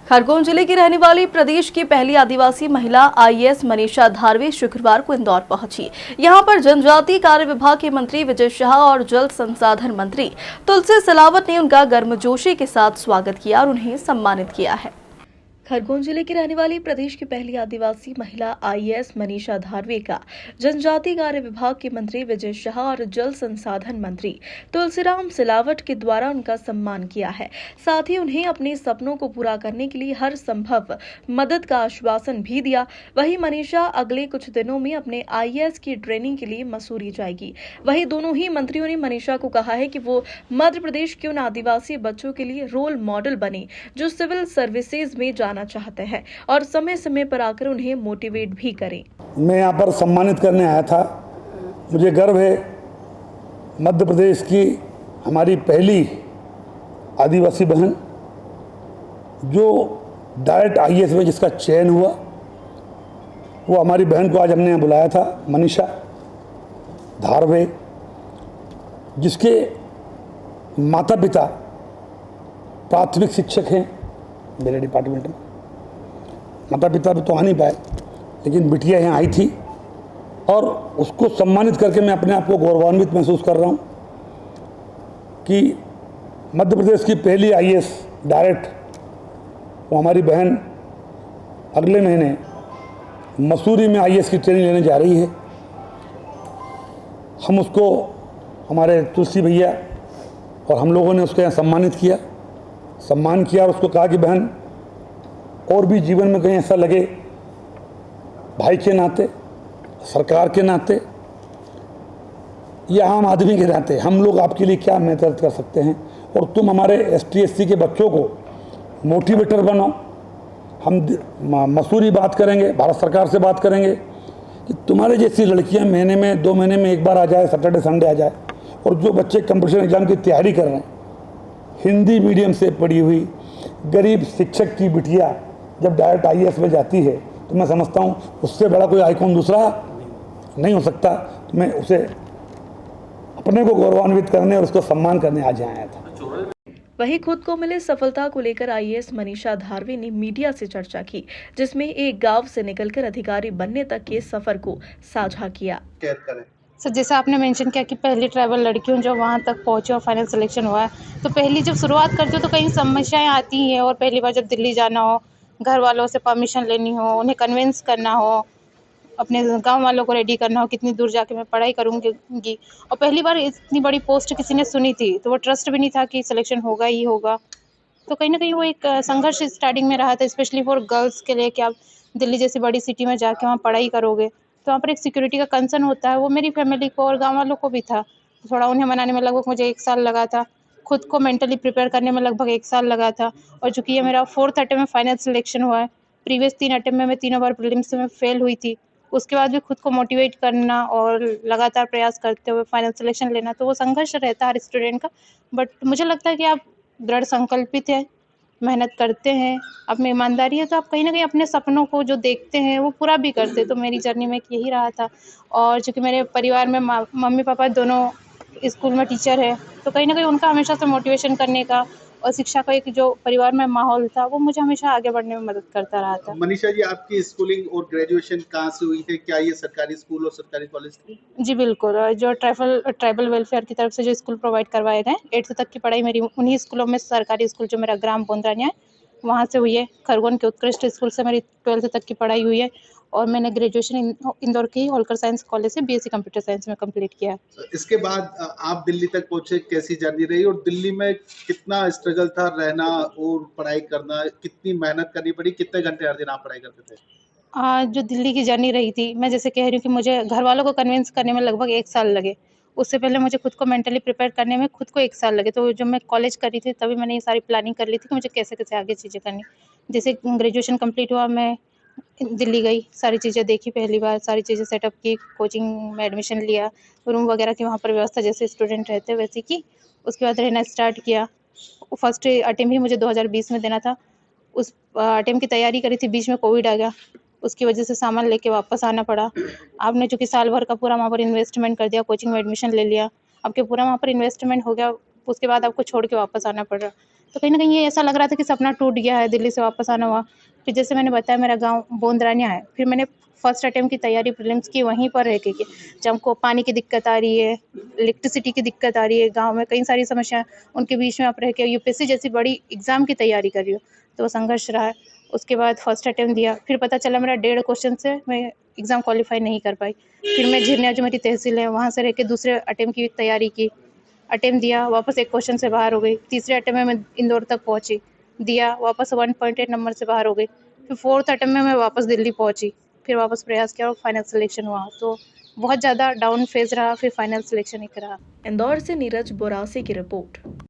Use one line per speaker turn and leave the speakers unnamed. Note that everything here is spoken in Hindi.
खरगोन जिले की रहने वाली प्रदेश की पहली आदिवासी महिला आईएएस मनीषा धारवे शुक्रवार को इंदौर पहुंची। यहां पर जनजातीय कार्य विभाग के मंत्री विजय शाह और जल संसाधन मंत्री तुलसी सिलावट ने उनका गर्मजोशी के साथ स्वागत किया और उन्हें सम्मानित किया है। खरगोन जिले की रहने वाली प्रदेश की पहली आदिवासी महिला आईएएस मनीषा धारवे का जनजातीय कार्य विभाग के मंत्री विजय शाह और जल संसाधन मंत्री तुलसीराम सिलावट के द्वारा उनका सम्मान किया है। साथ ही उन्हें अपने सपनों को पूरा करने के लिए हर संभव मदद का आश्वासन भी दिया। वहीं मनीषा अगले कुछ दिनों में अपने आईएएस की ट्रेनिंग के लिए मसूरी जाएगी। वहीं दोनों ही मंत्रियों ने मनीषा को कहा है कि वो मध्य प्रदेश के उन आदिवासी बच्चों के लिए रोल मॉडल बने जो सिविल सर्विसेज में जाना चाहते हैं और समय समय पर आकर उन्हें मोटिवेट भी करें।
मैं यहाँ पर सम्मानित करने आया था। मुझे गर्व है मध्य प्रदेश की हमारी पहली आदिवासी बहन जो डायरेक्ट आईएएस में जिसका चयन हुआ, वो हमारी बहन को आज हमने यहाँ बुलाया था, मनीषा धारवे, जिसके माता पिता प्राथमिक शिक्षक हैं मेरे डिपार्टमेंट में। माता पिता भी तो आ नहीं पाए, लेकिन बिटिया यहाँ आई थी और उसको सम्मानित करके मैं अपने आप को गौरवान्वित महसूस कर रहा हूँ कि मध्य प्रदेश की पहली आईएएस डायरेक्ट वो हमारी बहन अगले महीने मसूरी में आईएएस की ट्रेनिंग लेने जा रही है। हम उसको, हमारे तुलसी भैया और हम लोगों ने उसको यहाँ सम्मान किया और उसको कहा कि बहन और भी जीवन में कहीं ऐसा लगे, भाई के नाते, सरकार के नाते या आम आदमी के नाते, हम लोग आपके लिए क्या मदद कर सकते हैं और तुम हमारे एसटी एससी के बच्चों को मोटिवेटर बनो। हम मसूरी बात करेंगे, भारत सरकार से बात करेंगे कि तुम्हारे जैसी लड़कियां महीने में 2 महीने में एक बार आ जाए, सैटरडे संडे आ जाए। और जो बच्चे कंपटीशन एग्जाम की तैयारी कर रहे हैं, हिंदी मीडियम से पढ़ी हुई गरीब शिक्षक की बिटिया जब डायरेक्ट आईएएस में जाती है तो मैं समझता हूँ उससे बड़ा कोई आइकॉन दूसरा नहीं हो सकता। तो मैं उसे अपने को गौरवान्वित करने और उसको सम्मान करने आज यहाँ आया था।
वहीं खुद को मिले सफलता को लेकर आईएएस मनीषा धारवे ने मीडिया से चर्चा की, जिसमें एक गांव से निकलकर अधिकारी बनने तक के सफर को साझा किया।
सर, जैसा आपने मेंशन किया कि पहली ट्राइबल लड़की हूँ जो वहाँ तक पहुँची और फाइनल सिलेक्शन हुआ है, तो पहली जब शुरुआत करती हो तो कई समस्याएं आती हैं और पहली बार जब दिल्ली जाना हो, घर वालों से परमिशन लेनी हो, उन्हें कन्विंस करना हो, अपने गांव वालों को रेडी करना हो, कितनी दूर जाके मैं पढ़ाई करूँगी। और पहली बार इतनी बड़ी पोस्ट किसी ने सुनी थी तो वो ट्रस्ट भी नहीं था कि सिलेक्शन होगा ही होगा। तो कहीं ना कहीं वो एक संघर्ष स्टार्टिंग में रहा था, स्पेशली फॉर गर्ल्स के लिए कि आप दिल्ली जैसी बड़ी सिटी में जाके वहाँ पढ़ाई करोगे तो वहाँ पर एक सिक्योरिटी का कंसर्न होता है। वो मेरी फैमिली को और गाँव वालों को भी था। थोड़ा उन्हें मनाने में लगभग मुझे 1 साल लगा था, खुद को मेंटली प्रिपेयर करने में लगभग 1 साल लगा था। और चूँकि ये मेरा 4th अटेम्प्ट में फाइनल सिलेक्शन हुआ है, प्रीवियस 3 अटेम्प्ट में मैं तीनों बार प्रीलिम्स में फेल हुई थी, उसके बाद भी खुद को मोटिवेट करना और लगातार प्रयास करते हुए फाइनल सिलेक्शन लेना, तो वो संघर्ष रहता है हर स्टूडेंट का। बट मुझे लगता है कि आप दृढ़ संकल्पित हैं, मेहनत करते हैं, आप में ईमानदारी है तो आप कहीं न कहीं अपने सपनों को जो देखते हैं वो पूरा भी करते हैं। तो मेरी जर्नी में एक यही रहा था। और चूँकि मेरे परिवार में मम्मी-पापा दोनों स्कूल में टीचर हैं, तो कहीं न कहीं उनका हमेशा से मोटिवेशन करने का और शिक्षा का एक जो परिवार में माहौल था, वो मुझे हमेशा आगे बढ़ने में मदद करता रहा था।
मनीषा जी, आपकी स्कूलिंग और ग्रेजुएशन कहाँ से हुई है? क्या ये सरकारी स्कूल और सरकारी कॉलेज थे?
जी बिल्कुल, और जो ट्राइबल वेलफेयर की तरफ से जो स्कूल प्रोवाइड करवाए गए, 8th तक की पढ़ाई मेरी उन्हीं स्कूलों में, सरकारी स्कूल जो मेरा ग्राम बोंदरानिया है, वहाँ से हुई है। खरगोन के उत्कृष्ट स्कूल से मेरी 12th तक की पढ़ाई हुई है और मैंने ग्रेजुएशन इंदौर के ही होलकर साइंस कॉलेज से बीएससी कंप्यूटर साइंस में कंप्लीट किया है।
इसके बाद आप दिल्ली तक पहुंचे, कैसी जर्नी रही और दिल्ली में कितना स्ट्रगल था रहना और पढ़ाई करना? कितनी मेहनत करनी पड़ी? कितने घंटे हर दिन आप पढ़ाई करते थे?
जो दिल्ली की जर्नी रही थी, मैं जैसे कह रही हूँ कि मुझे घर वालों को कन्विंस करने में लगभग 1 साल लगे। उससे पहले मुझे खुद को मेंटली प्रिपेयर करने में खुद को 1 साल लगे। तो जब मैं कॉलेज कर रही थी तभी मैंने ये सारी प्लानिंग कर ली थी कि मुझे कैसे-कैसे आगे चीज़ें करनी। जैसे ग्रेजुएशन कंप्लीट हुआ, मैं दिल्ली गई, सारी चीज़ें देखी पहली बार, सारी चीज़ें सेटअप की, कोचिंग में एडमिशन लिया, रूम वगैरह की वहाँ पर व्यवस्था जैसे स्टूडेंट रहते हैं वैसी की। उसके बाद रहना स्टार्ट किया। फर्स्ट अटेम्प्ट ही मुझे 2020 में देना था। उस अटेम्प्ट की तैयारी करी थी, बीच में कोविड आ गया। उसकी वजह से सामान लेके वापस आना पड़ा। आपने चूँकि साल भर का पूरा वहाँ पर इन्वेस्टमेंट कर दिया, कोचिंग में एडमिशन ले लिया, आपके पूरा वहाँ पर इन्वेस्टमेंट हो गया, उसके बाद आपको छोड़ के वापस आना पड़ रहा। तो कहीं न कहीं ये ऐसा लग रहा था कि सपना टूट गया है, दिल्ली से वापस आना हुआ। फिर जैसे मैंने बताया मेरा गाँव बोंदरानिया है, फिर मैंने फर्स्ट अटेम्प्ट की तैयारी प्रीलिम्स की वहीं पर रह के की। जब हमको पानी की दिक्कत आ रही है, इलेक्ट्रिसिटी की दिक्कत आ रही है, गाँव में कई सारी समस्या, उनके बीच में आप रह के यूपीएससी जैसी बड़ी एग्ज़ाम की तैयारी कर रही हूँ, तो वो संघर्ष रहा है। उसके बाद फर्स्ट अटेम्प्ट दिया, फिर पता चला मेरा 1.5 क्वेश्चन से मैं एग्ज़ाम क्वालीफाई नहीं कर पाई। फिर मैं झिरनिया जो मेरी तहसील है, वहाँ से रह के दूसरे अटेम्प्ट की तैयारी की। अटेम्प्ट दिया, वापस 1 क्वेश्चन से बाहर हो गई। तीसरे अटेम्प्ट में मैं इंदौर तक पहुँची, दिया, वापस 1.8 नंबर से बाहर हो गई। फिर फोर्थ अटेम्प्ट में मैं वापस दिल्ली पहुँची, फिर वापस प्रयास किया और फाइनल सिलेक्शन हुआ। तो बहुत ज़्यादा डाउन फेज़ रहा, फिर फाइनल सिलेक्शन एक रहा।
इंदौर से नीरज बोरासी की रिपोर्ट।